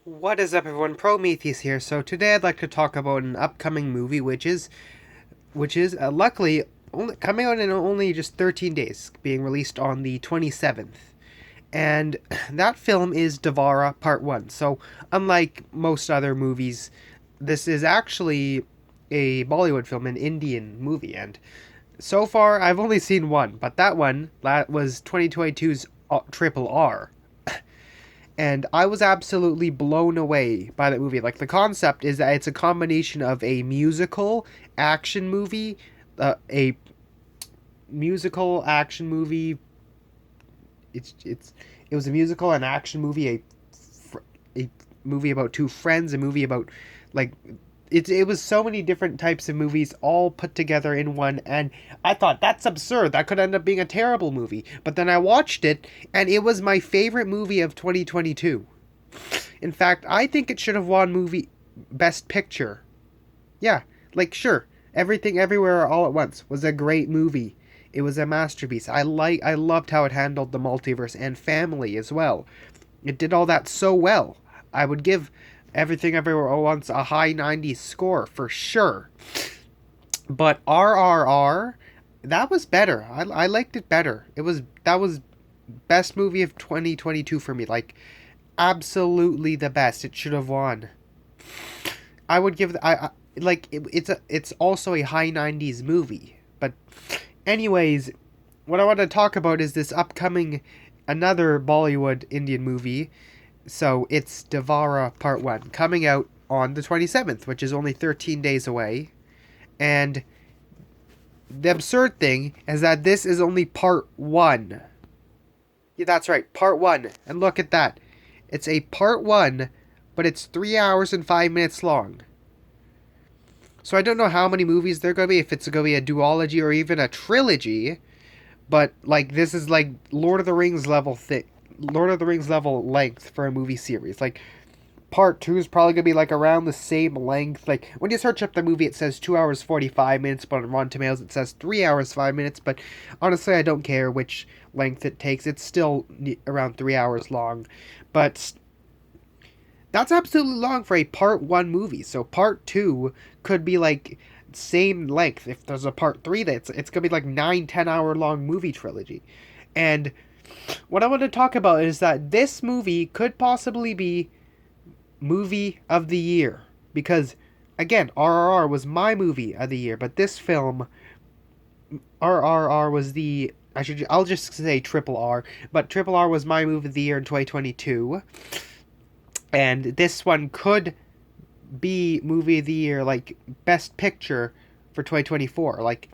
What is up, everyone? Prometheus here. So today I'd like to talk about an upcoming movie, which is luckily only coming out in only just 13 days, being released on the 27th. And that film is Devara Part 1. So unlike most other movies, this is actually a Bollywood film, an Indian movie, and so far I've only seen one, but that was 2022's Triple R, and I was absolutely blown away by that movie. Like, the concept is that it's a combination of a musical action movie, a musical action movie. It was a musical and action movie, a movie about two friends, a movie about like it was so many different types of movies all put together in one, and I thought that's absurd. That could end up being a terrible movie. But then I watched it, and it was my favorite movie of 2022. In fact, I think it should have won movie best picture. Yeah, like, sure, Everything Everywhere All at Once was a great movie. It was a masterpiece. I loved how it handled the multiverse and family as well. It did all that so well. I would give Everything Everywhere All at Once a high 90s score for sure. But RRR, that was better. I liked it better. That was best movie of 2022 for me. Like, absolutely the best. It should have won. I would give I like it's also a high 90s movie. But anyways, what I want to talk about is this upcoming another Bollywood Indian movie. So it's Devara Part 1 coming out on the 27th, which is only 13 days away. And the absurd thing is that this is only Part 1. Yeah, that's right, Part 1. And look at that. It's a Part 1, but it's 3 hours and 5 minutes long. So I don't know how many movies there are going to be, if it's going to be a duology or even a trilogy, but like this is like Lord of the Rings level length for a movie series. Like, part 2 is probably going to be like around the same length. Like, when you search up the movie, it says 2 hours 45 minutes, but on Rotten Tomatoes it says 3 hours 5 minutes. But honestly, I don't care which length it takes. It's still around 3 hours long. But that's absolutely long for a part 1 movie. So part 2 could be like same length. If there's a part 3, it's going to be like 9-10 hour long movie trilogy. And what I want to talk about is that this movie could possibly be movie of the year, because again, RRR was my movie of the year, but this film, RRR was the I'll just say Triple R, but Triple R was my movie of the year in 2022, and this one could be movie of the year, like best picture for 2024. Like,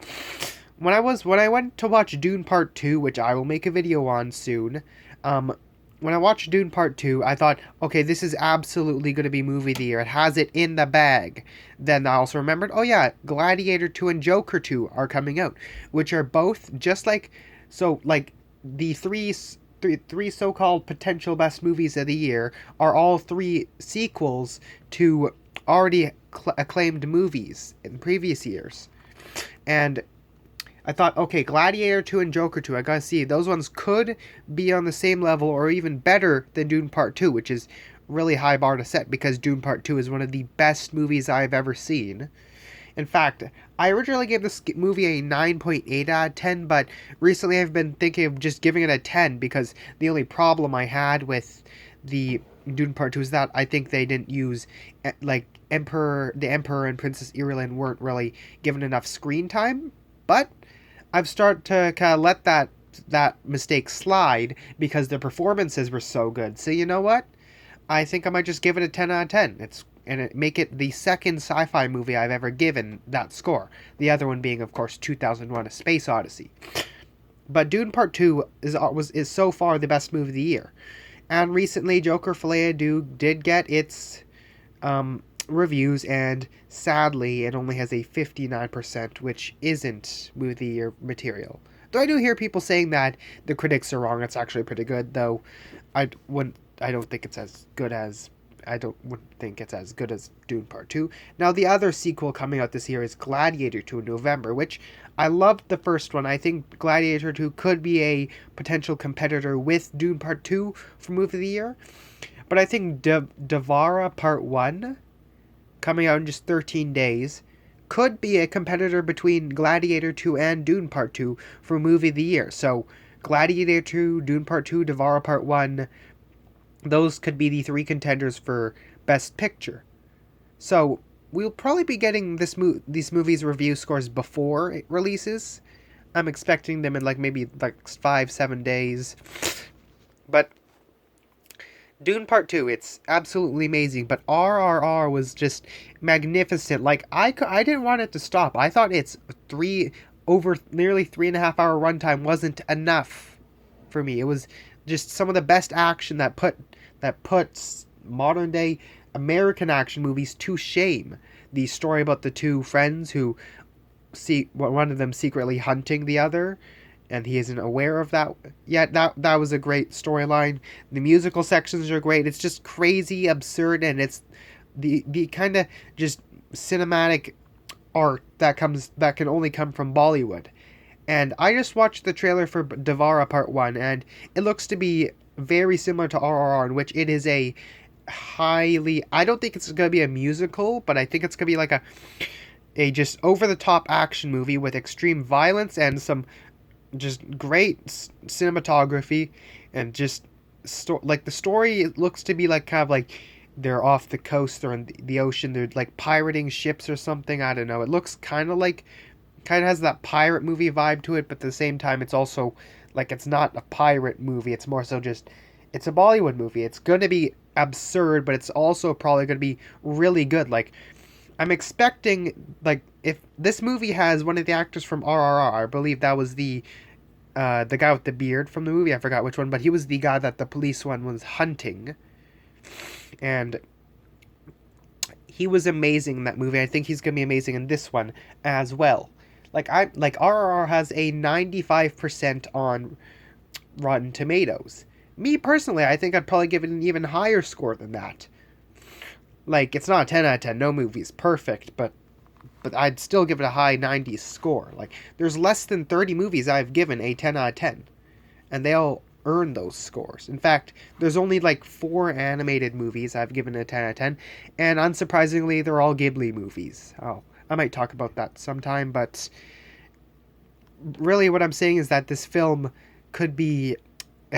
when I went to watch Dune Part 2, which I will make a video on soon, when I watched Dune Part 2, I thought, okay, this is absolutely going to be movie of the year. It has it in the bag. Then I also remembered, oh yeah, Gladiator 2 and Joker 2 are coming out, which are both just like, so like the three so-called potential best movies of the year are all three sequels to already acclaimed movies in previous years. And I thought, okay, Gladiator 2 and Joker 2, I gotta see, those ones could be on the same level or even better than Dune Part 2, which is really high bar to set because Dune Part 2 is one of the best movies I've ever seen. In fact, I originally gave this movie a 9.8 out of 10, but recently I've been thinking of just giving it a 10 because the only problem I had with the Dune Part 2 is that I think they didn't use, like, the Emperor and Princess Irulan weren't really given enough screen time, but I've started to kind of let that mistake slide because the performances were so good. So you know what? I think I might just give it a 10 out of 10. Make it the second sci-fi movie I've ever given that score. The other one being, of course, 2001: A Space Odyssey. But Dune Part 2 is so far the best movie of the year. And recently, Joker Folie à Deux did get its reviews, and sadly, it only has a 59%, which isn't movie of the year material. Though I do hear people saying that the critics are wrong. It's actually pretty good, though. I don't think it's as good as. Wouldn't think it's as good as Dune Part 2. Now, the other sequel coming out this year is Gladiator 2 in November, which I loved the first one. I think Gladiator 2 could be a potential competitor with Dune Part 2 for movie of the year. But I think Devara Part 1, coming out in just 13 days, could be a competitor between Gladiator 2 and Dune Part 2 for Movie of the Year. So, Gladiator 2, Dune Part 2, Devara Part 1, those could be the three contenders for Best Picture. So, we'll probably be getting these movies' review scores before it releases. I'm expecting them in like maybe like 5-7 days. But Dune Part 2, it's absolutely amazing, but RRR was just magnificent. Like, I didn't want it to stop. I thought its nearly 3.5 hour runtime wasn't enough for me. It was just some of the best action that puts modern day American action movies to shame. The story about the two friends who see one of them secretly hunting the other, and he isn't aware of that yet. That was a great storyline. The musical sections are great. It's just crazy, absurd, and it's the kind of just cinematic art that can only come from Bollywood. And I just watched the trailer for Devara Part 1, and it looks to be very similar to RRR, in which it is a highly... I don't think it's going to be a musical, but I think it's going to be like a just over-the-top action movie with extreme violence and some just great cinematography, and just like the story looks to be like kind of like they're off the coast, they're in the ocean, they're like pirating ships or something. I don't know. It looks kind of has that pirate movie vibe to it, but at the same time it's also like it's not a pirate movie. It's more so just it's a Bollywood movie. It's going to be absurd, but it's also probably going to be really good. Like, I'm expecting, like, if this movie has one of the actors from RRR, I believe that was the guy with the beard from the movie. I forgot which one, but he was the guy that the police one was hunting, and he was amazing in that movie. I think he's gonna be amazing in this one as well. Like RRR has a 95% on Rotten Tomatoes. Me personally, I think I'd probably give it an even higher score than that. Like, it's not a 10 out of 10. No movie is perfect, but I'd still give it a high 90s score. Like, there's less than 30 movies I've given a 10 out of 10, and they all earn those scores. In fact, there's only like 4 animated movies I've given a 10 out of 10, and unsurprisingly, they're all Ghibli movies. Oh, I might talk about that sometime, but really what I'm saying is that this film it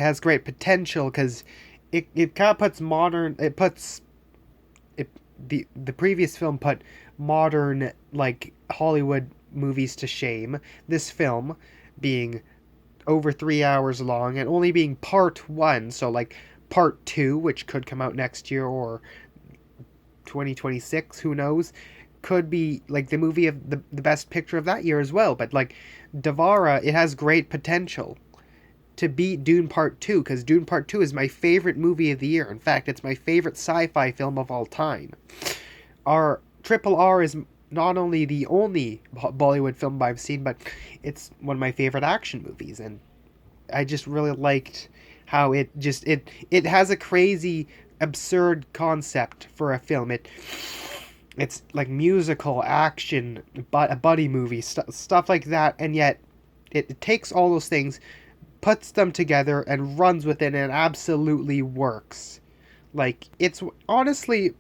has great potential, because it kind of the previous film put modern, like, Hollywood movies to shame. This film being over 3 hours long and only being part 1, so like part 2, which could come out next year or 2026, who knows, could be like the movie of the best picture of that year as well. But like Devara, it has great potential to beat Dune Part 2, because Dune Part 2 is my favorite movie of the year. In fact, it's my favorite sci-fi film of all time. Our RRR is not only the only Bollywood film I've seen, but it's one of my favorite action movies, and I just really liked how it has a crazy, absurd concept for a film. It's like musical, action, a buddy movie, stuff like that, and yet it takes all those things, puts them together, and runs with it, and it absolutely works. Like, it's honestly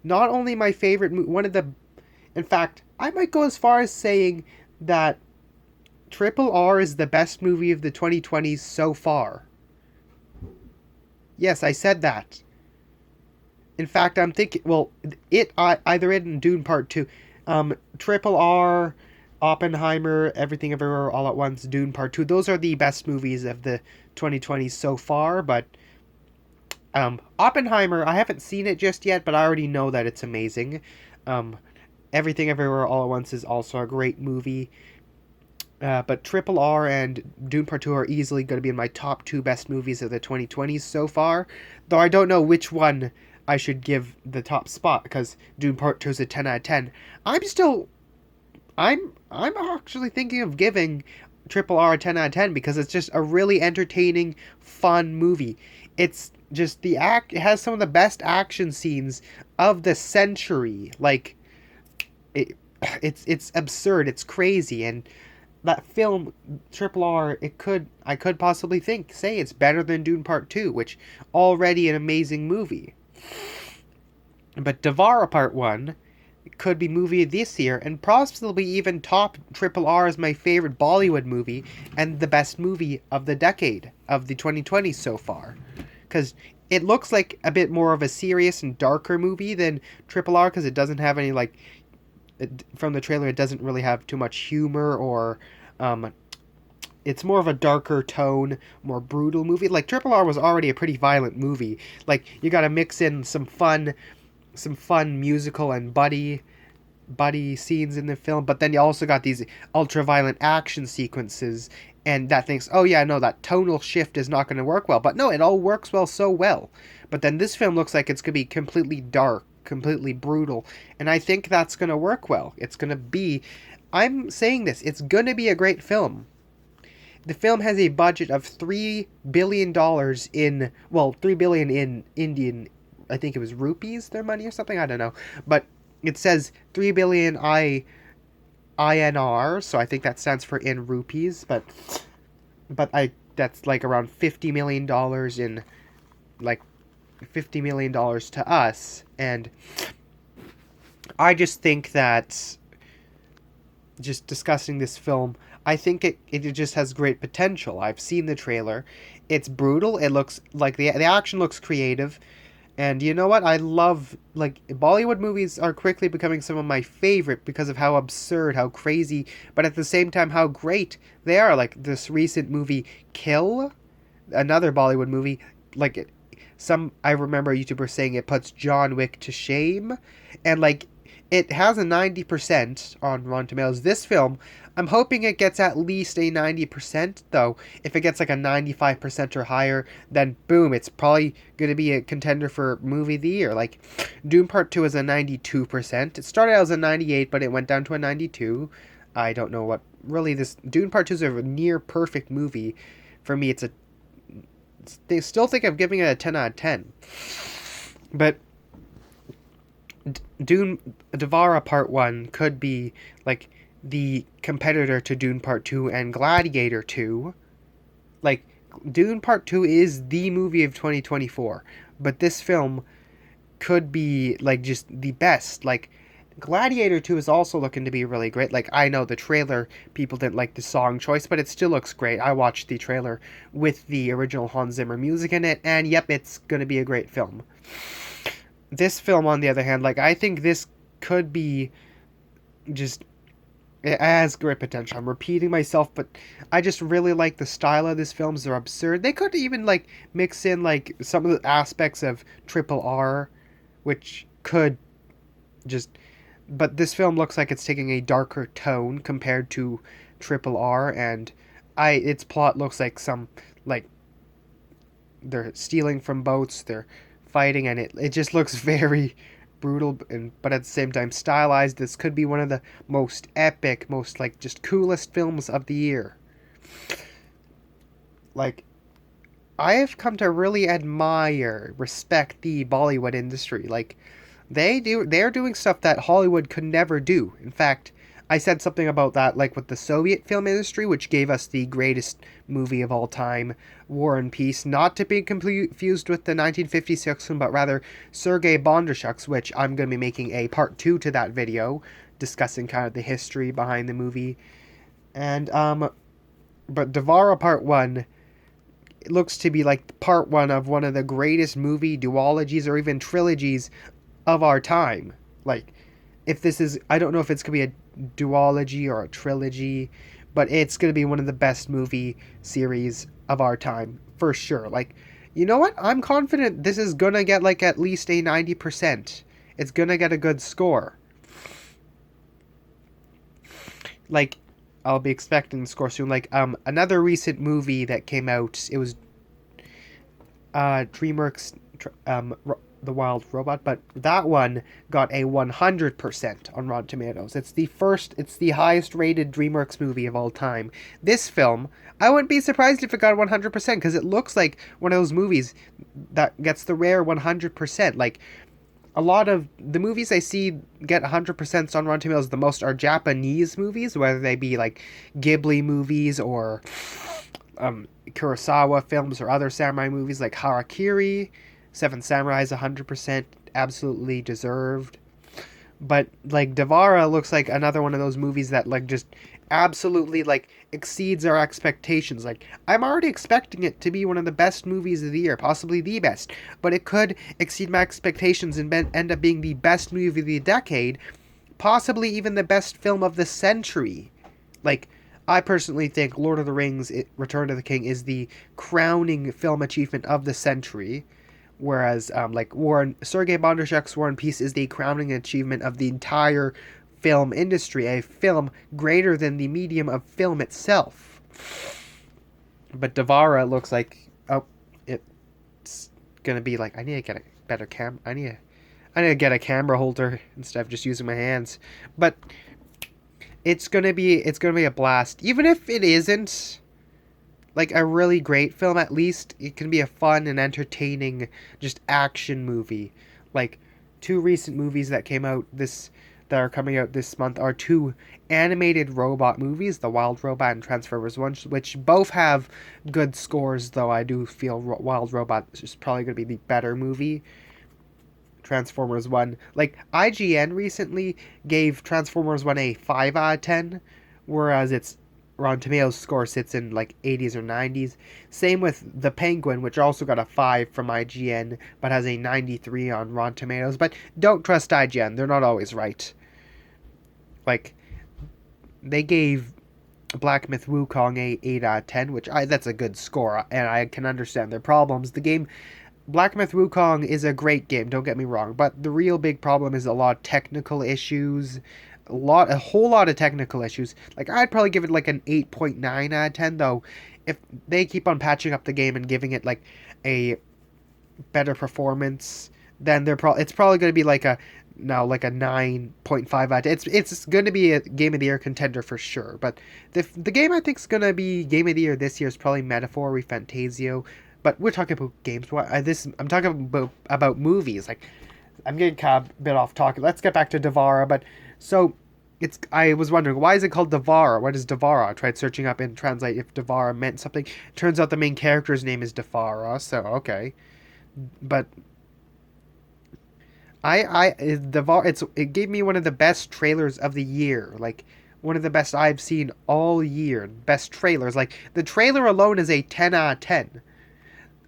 not only my favorite in fact, I might go as far as saying that RRR is the best movie of the 2020s so far. Yes, I said that. In fact, I'm thinking, well, either it and Dune Part 2. RRR, Oppenheimer, Everything Everywhere All at Once, Dune Part 2. Those are the best movies of the 2020s so far, but Oppenheimer, I haven't seen it just yet, but I already know that it's amazing. Everything Everywhere All at Once is also a great movie. But RRR and Dune Part 2 are easily going to be in my top 2 best movies of the 2020s so far, though I don't know which one I should give the top spot, because Dune Part 2 is a 10 out of 10. I'm actually thinking of giving RRR a 10 out of 10, because it's just a really entertaining, fun movie. It's just it has some of the best action scenes of the century. Like, it's absurd, it's crazy, and that film Triple R, I could possibly say it's better than Dune Part 2, which already an amazing movie. But Devara Part 1 could be movie of this year and possibly even top Triple R as my favorite Bollywood movie and the best movie of the decade of the 2020s so far. Cuz it looks like a bit more of a serious and darker movie than Triple R cuz it doesn't have any from the trailer it doesn't really have too much humor or um it's more of a darker tone, more brutal movie. Like Triple R was already a pretty violent movie. Like you got to mix in some fun musical and buddy scenes in the film, but then you also got these ultra violent action sequences, and that thinks, oh yeah, no, that tonal shift is not going to work well. But no, it all works well so well. But then this film looks like it's going to be completely dark, completely brutal, and I think that's going to work well. It's going to be, I'm saying this, it's going to be a great film. The film has a budget of $3 billion in, well, 3 billion in Indian, I think it was rupees, their money or something, I don't know. But it says 3 billion INR, so I think that stands for in rupees, but I that's like around $50 million in, like, $50 million to us, and I just think that just discussing this film, I think it just has great potential. I've seen the trailer. It's brutal. It looks like the action looks creative. And you know what? I love, like, Bollywood movies are quickly becoming some of my favorite because of how absurd, how crazy, but at the same time how great they are. Like this recent movie Kill, another Bollywood movie, like I remember a YouTuber saying it puts John Wick to shame, and like it has a 90% on Rotten Tomatoes. This film, I'm hoping it gets at least a 90%, though. If it gets like a 95% or higher, then boom, it's probably going to be a contender for movie of the year. Like, Doom Part 2 is a 92%. It started out as a 98, but it went down to a 92. I don't know what. Really, this Dune Part 2 is a near perfect movie. For me, they still think I'm giving it a 10 out of 10. But Dune Devara Part 1 could be like the competitor to Dune Part 2 and Gladiator 2. Like, Dune Part 2 is the movie of 2024, but this film could be like just the best. Like, Gladiator 2 is also looking to be really great. Like, I know the trailer, people didn't like the song choice, but it still looks great. I watched the trailer with the original Hans Zimmer music in it, and yep, it's going to be a great film. This film, on the other hand, like, I think this could be just, it has great potential. I'm repeating myself, but I just really like the style of this film. They're absurd. They could even like mix in like some of the aspects of Triple R, which could just, but this film looks like it's taking a darker tone compared to Triple R, and its plot looks like some, like, they're stealing from boats, they're fighting, and it just looks very brutal, but at the same time stylized. This could be one of the most epic, most like just coolest films of the year. Like, I have come to really respect the Bollywood industry. Like, they're doing stuff that Hollywood could never do. In fact, I said something about that, like with the Soviet film industry, which gave us the greatest movie of all time, War and Peace, not to be confused with the 1956 one, but rather Sergei Bondarchuk's, which I'm going to be making a part 2 to that video, discussing kind of the history behind the movie. And, but Devara Part 1, it looks to be like part 1 of one of the greatest movie duologies or even trilogies of our time. Like, if this is, I don't know if it's going to be a duology or a trilogy, but it's going to be one of the best movie series of our time, for sure. Like, you know what? I'm confident this is going to get, like, at least a 90%. It's going to get a good score. Like, I'll be expecting the score soon. Like, another recent movie that came out, it was, DreamWorks, The Wild Robot, but that one got a 100% on Rotten Tomatoes. It's the highest rated DreamWorks movie of all time. This film, I wouldn't be surprised if it got 100% because it looks like one of those movies that gets the rare 100%. Like, a lot of the movies I see get 100% on Rotten Tomatoes the most are Japanese movies, whether they be like Ghibli movies or Kurosawa films or other samurai movies like Harakiri. Seven Samurai is 100% absolutely deserved. But like Devara looks like another one of those movies that like just absolutely like exceeds our expectations. Like I'm already expecting it to be one of the best movies of the year, possibly the best, but it could exceed my expectations and end up being the best movie of the decade, possibly even the best film of the century. Like I personally think Lord of the Rings Return of the King is the crowning film achievement of the century. Whereas, like Sergei Bondarchuk's War and Peace is the crowning achievement of the entire film industry, a film greater than the medium of film itself. But Devara looks like, oh, it's gonna be like I need to get a better I need to get a camera holder instead of just using my hands. But it's gonna be a blast, even if it isn't like a really great film. At least it can be a fun and entertaining just action movie. Like two recent movies that are coming out this month are two animated robot movies, The Wild Robot and Transformers 1, which both have good scores, though I do feel Wild Robot is probably going to be the better movie. Transformers 1, like IGN recently gave Transformers 1 a 5 out of 10, whereas its Rotten Tomatoes score sits in like 80s or 90s. Same with The Penguin, which also got a 5 from IGN, but has a 93 on Rotten Tomatoes. But don't trust IGN, they're not always right. Like, they gave Black Myth Wukong a 8 out of 10, that's a good score, and I can understand their problems. The game Black Myth Wukong is a great game, don't get me wrong, but the real big problem is a lot of technical issues, a whole lot of technical issues. Like I'd probably give it like an 8.9 out of 10, though. If they keep on patching up the game and giving it like a better performance, then it's probably going to be like a 9.5 out of 10. It's going to be a Game of the Year contender for sure. But the game I think is going to be Game of the Year this year is probably Metaphor Refantasio. But we're talking about games. I'm talking about movies. Like I'm getting kind of a bit off topic. Let's get back to Devara. But so I was wondering, why is it called Devara? What is Devara? I tried searching up and translate if Devara meant something. Turns out the main character's name is Devara. So okay, but it gave me one of the best trailers of the year. Like one of the best I've seen all year. Best trailers. Like the trailer alone is a 10 out of 10.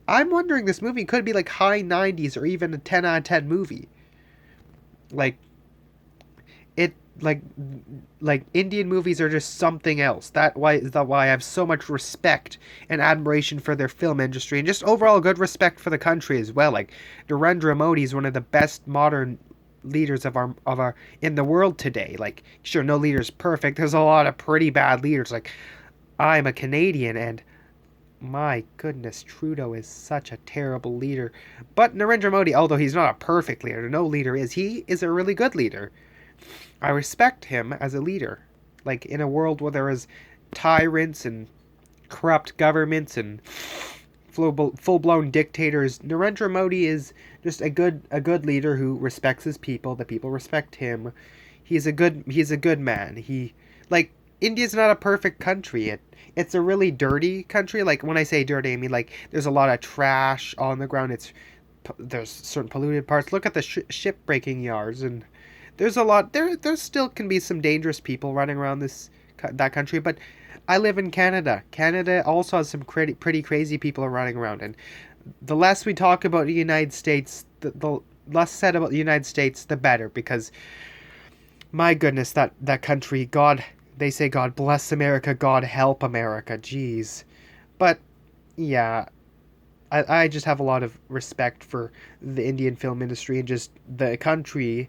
I'm wondering this movie could be like high 90s or even a 10 out of 10 movie. Like it like Indian movies are just something else. Is why I have so much respect and admiration for their film industry and just overall good respect for the country as well. Like Narendra Modi is one of the best modern leaders of our in the world today. Like sure, no leader's perfect. There's a lot of pretty bad leaders. Like I'm a Canadian and my goodness, Trudeau is such a terrible leader. But Narendra Modi, although he's not a perfect leader, no leader is, he is a really good leader. I respect him as a leader. Like, in a world where there is tyrants and corrupt governments and full-blown dictators, Narendra Modi is just a good leader who respects his people. The people respect him. He's a good man. Like, India's not a perfect country. It's a really dirty country. Like when I say dirty, I mean like there's a lot of trash on the ground. There's certain polluted parts. Look at the ship breaking yards, and there's a lot. There still can be some dangerous people running around that country. But I live in Canada. Canada also has some pretty crazy people running around, and the less we talk about the United States, the less said about the United States, the better. Because my goodness, that country, God. They say God bless America, God help America. Jeez. But, yeah, I just have a lot of respect for the Indian film industry and just the country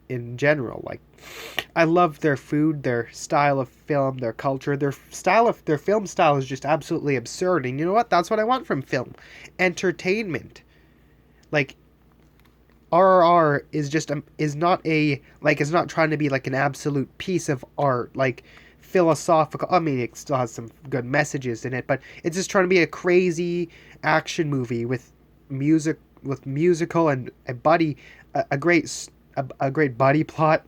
in general. Like, I love their food, their style of film, their culture, their film style is just absolutely absurd. And you know what? That's what I want from film. Entertainment. Like, RRR is not trying to be like an absolute piece of art, like philosophical. I mean, it still has some good messages in it, but it's just trying to be a crazy action movie with musical and a great buddy plot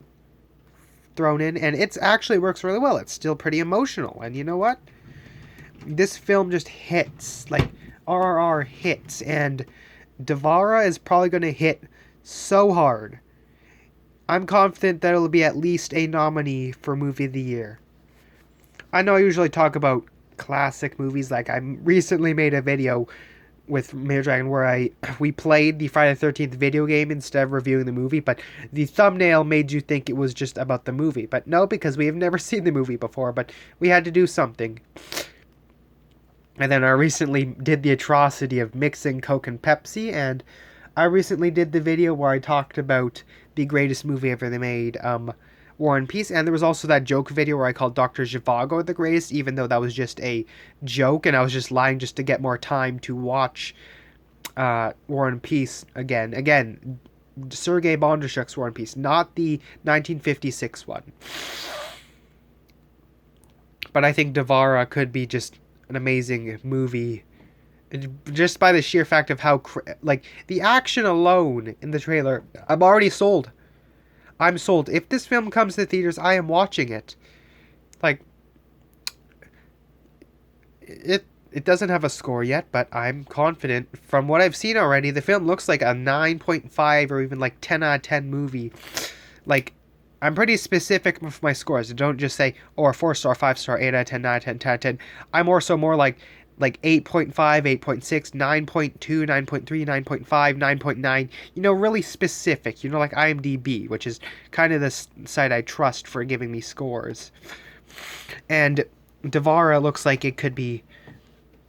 thrown in, and it's actually works really well. It's still pretty emotional, and you know what? This film just hits, like RRR hits, and Devara is probably going to hit so hard. I'm confident that it'll be at least a nominee for Movie of the Year. I know I usually talk about classic movies, like I recently made a video with Major Dragon where we played the Friday the 13th video game instead of reviewing the movie, but the thumbnail made you think it was just about the movie. But no, because we have never seen the movie before, but we had to do something. And then I recently did the atrocity of mixing Coke and Pepsi, and I recently did the video where I talked about the greatest movie ever they made, War and Peace, and there was also that joke video where I called Dr. Zhivago the greatest, even though that was just a joke, and I was just lying just to get more time to watch War and Peace again. Again, Sergei Bondarchuk's War and Peace, not the 1956 one. But I think Devara could be just an amazing movie, just by the sheer fact of how, like, the action alone in the trailer. I'm already sold. I'm sold. If this film comes to theaters, I am watching it. Like, it doesn't have a score yet, but I'm confident. From what I've seen already, the film looks like a 9.5 or even like 10 out of 10 movie. Like, I'm pretty specific with my scores. I don't just say, oh, a 4-star, 5-star, 8 out of 10, 9 out of 10, 10 out of 10. I'm more like 8.5, 8.6, 9.2, 9.3, 9.5, 9.9. You know, really specific. You know, like IMDb, which is kind of the site I trust for giving me scores. And Devara looks like it could be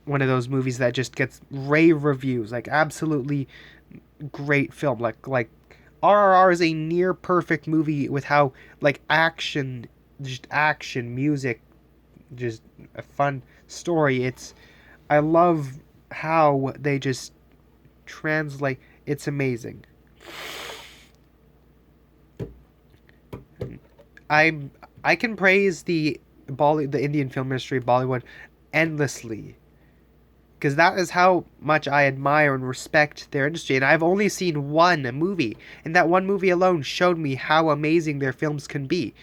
one of those movies that just gets rave reviews. Like, absolutely great film. Like RRR is a near perfect movie with how, like, action, music, just a fun story. I love how they just translate. It's amazing. I can praise the Indian film industry, Bollywood, endlessly, because that is how much I admire and respect their industry. And I've only seen one movie, and that one movie alone showed me how amazing their films can be.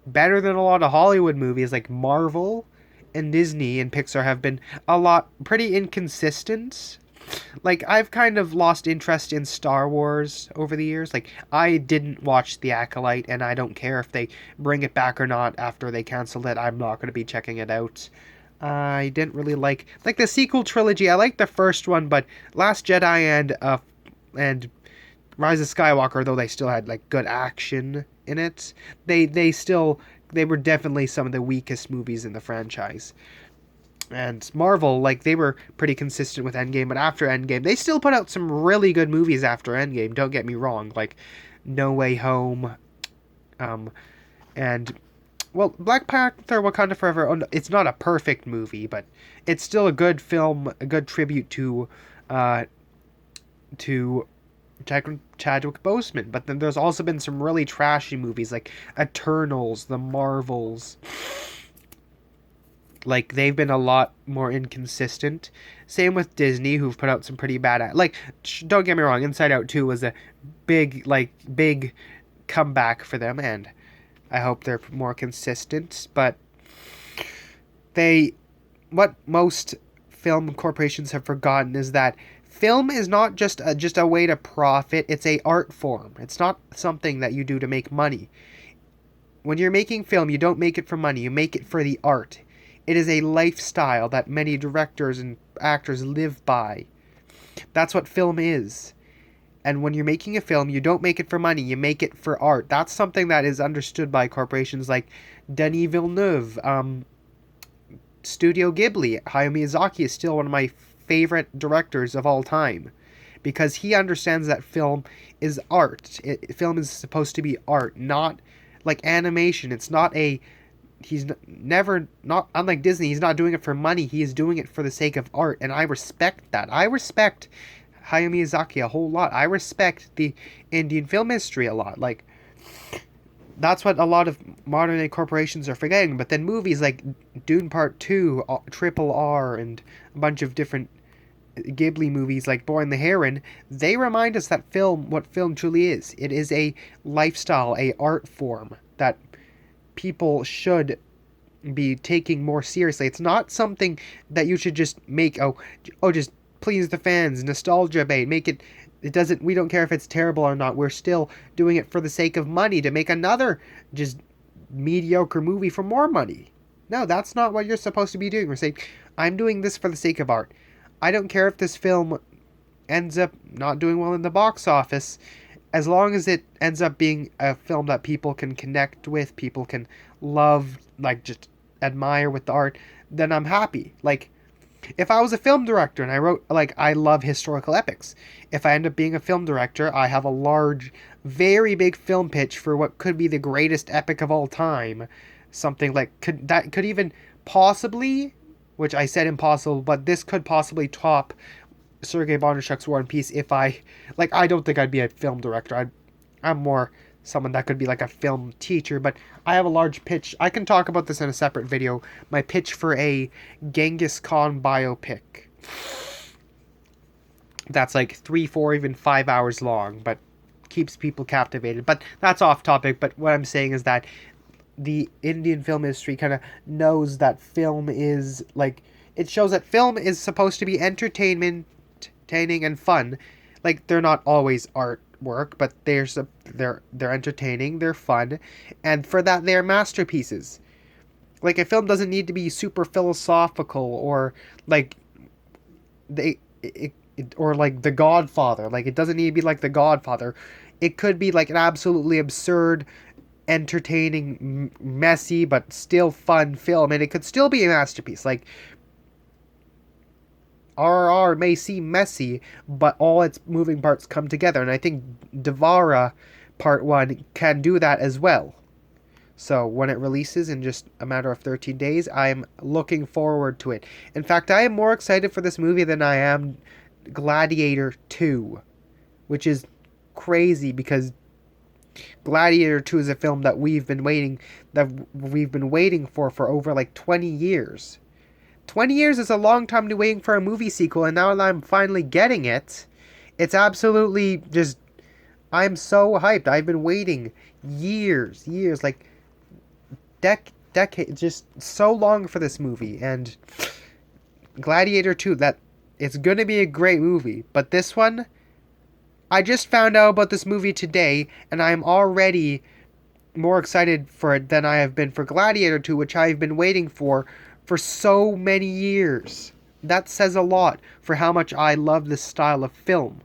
Better than a lot of Hollywood movies like Marvel and Disney and Pixar have been pretty inconsistent. Like, I've kind of lost interest in Star Wars over the years. Like, I didn't watch The Acolyte, and I don't care if they bring it back or not after they canceled it. I'm not going to be checking it out. I didn't really like the sequel trilogy. I liked the first one, but Last Jedi and Rise of Skywalker, though they still had like good action in it, they were definitely some of the weakest movies in the franchise. And Marvel, like, they were pretty consistent with Endgame, but after Endgame, they still put out some really good movies after Endgame, don't get me wrong, like No Way Home, and, well, Black Panther Wakanda Forever, it's not a perfect movie, but it's still a good film, a good tribute to Chadwick Boseman. But then there's also been some really trashy movies like Eternals, The Marvels. Like, they've been a lot more inconsistent. Same with Disney, who've put out some pretty bad... Like, don't get me wrong, Inside Out 2 was a big comeback for them, and I hope they're more consistent. But what most film corporations have forgotten is that film is not just a way to profit. It's a art form. It's not something that you do to make money. When you're making film, you don't make it for money. You make it for the art. It is a lifestyle that many directors and actors live by. That's what film is. And when you're making a film, you don't make it for money. You make it for art. That's something that is understood by corporations like Denis Villeneuve, Studio Ghibli. Hayao Miyazaki is still one of my favorite directors of all time, because he understands that film is art. Film is supposed to be art, not like animation. It's not not unlike Disney, he's not doing it for money. He is doing it for the sake of art, and I respect that. I respect Hayao Miyazaki a whole lot. I respect the Indian film industry a lot. Like, that's what a lot of modern day corporations are forgetting. But then movies like Dune Part 2, Triple R, and a bunch of different Ghibli movies like Boy and the Heron, they remind us that what film truly is. It is a lifestyle, a art form that people should be taking more seriously. It's not something that you should just make, just please the fans, nostalgia bait, make it. It doesn't. We don't care if it's terrible or not. We're still doing it for the sake of money to make another just mediocre movie for more money. No, that's not what you're supposed to be doing. We're saying, I'm doing this for the sake of art. I don't care if this film ends up not doing well in the box office, as long as it ends up being a film that people can connect with, people can love, like just admire with the art, then I'm happy. Like, if I was a film director and I wrote, like, I love historical epics. If I end up being a film director, I have a large, very big film pitch for what could be the greatest epic of all time. Something like, could even possibly, which I said impossible, but this could possibly top Sergei Bondarchuk's War and Peace if I don't think I'd be a film director. I'm more someone that could be like a film teacher, but I have a large pitch. I can talk about this in a separate video. My pitch for a Genghis Khan biopic. That's like 3, 4, even 5 hours long, but keeps people captivated. But that's off topic, but what I'm saying is that the Indian film industry kind of knows that film is like, it shows that film is supposed to be entertainment, entertaining and fun. Like, they're not always artwork, but they're entertaining, they're fun, and for that they're masterpieces. Like, a film doesn't need to be super philosophical or like or like The Godfather. Like, it doesn't need to be like The Godfather. It could be like an absolutely absurd, entertaining, messy, but still fun film, and it could still be a masterpiece. Like, RRR may seem messy, but all its moving parts come together, and I think Devara Part 1 can do that as well. So when it releases in just a matter of 13 days, I'm looking forward to it. In fact, I am more excited for this movie than I am Gladiator 2, which is crazy because Gladiator 2 is a film that we've been waiting for over like 20 years. 20 years is a long time to waiting for a movie sequel, and now that I'm finally getting it, it's absolutely just, I'm so hyped. I've been waiting years, like decades, just so long for this movie. And Gladiator 2, that it's going to be a great movie, but this one, I just found out about this movie today, and I'm already more excited for it than I have been for Gladiator 2, which I've been waiting for so many years. That says a lot for how much I love this style of film.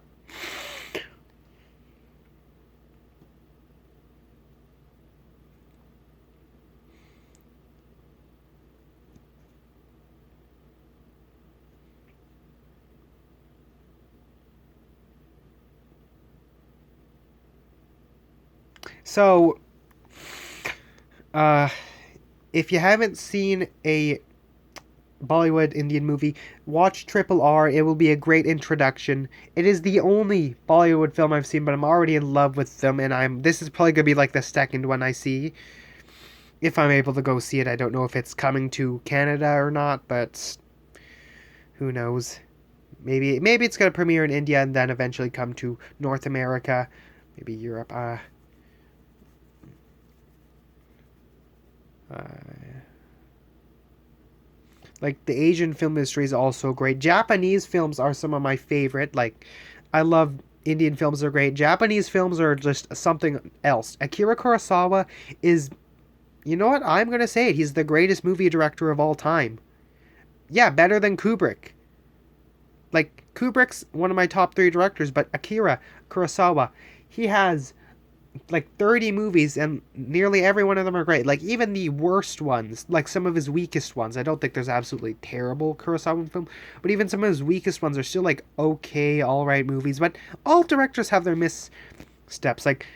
So, if you haven't seen a Bollywood Indian movie, watch Triple R. It will be a great introduction. It is the only Bollywood film I've seen, but I'm already in love with them, and this is probably gonna be like the second one I see, if I'm able to go see it. I don't know if it's coming to Canada or not, but who knows? Maybe it's gonna premiere in India and then eventually come to North America, maybe Europe. Like, the Asian film industry is also great. Japanese films are some of my favorite. Like, I love Indian films are great. Japanese films are just something else. Akira Kurosawa is, you know what? I'm going to say it. He's the greatest movie director of all time. Yeah, better than Kubrick. Like, Kubrick's one of my top 3 directors, but Akira Kurosawa, he has like 30 movies, and nearly every one of them are great. Like, even the worst ones, like some of his weakest ones, I don't think there's absolutely terrible Kurosawa film, but even some of his weakest ones are still like okay, alright movies. But all directors have their missteps. Like,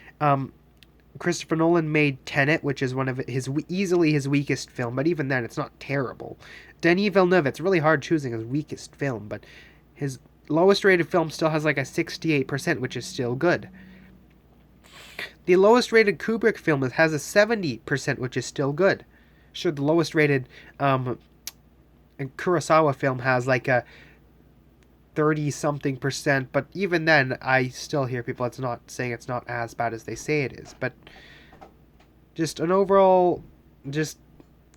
Christopher Nolan made Tenet, which is one of easily his weakest film, but even then it's not terrible. Denis Villeneuve, it's really hard choosing his weakest film, but his lowest rated film still has like a 68%, which is still good. The lowest rated Kubrick film has a 70%, which is still good. Sure, the lowest rated Kurosawa film has like a 30 something percent, but even then I still hear people it's not saying it's not as bad as they say it is. But just an overall, just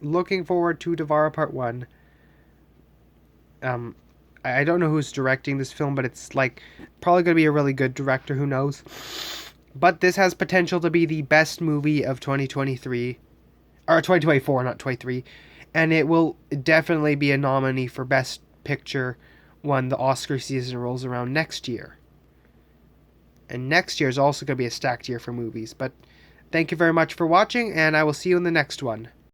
looking forward to Devara Part 1. um I don't know who's directing this film, but it's like probably going to be a really good director, who knows. But this has potential to be the best movie of 2023, or 2024, not 23, and it will definitely be a nominee for Best Picture when the Oscar season rolls around next year. And next year is also going to be a stacked year for movies. But thank you very much for watching, and I will see you in the next one.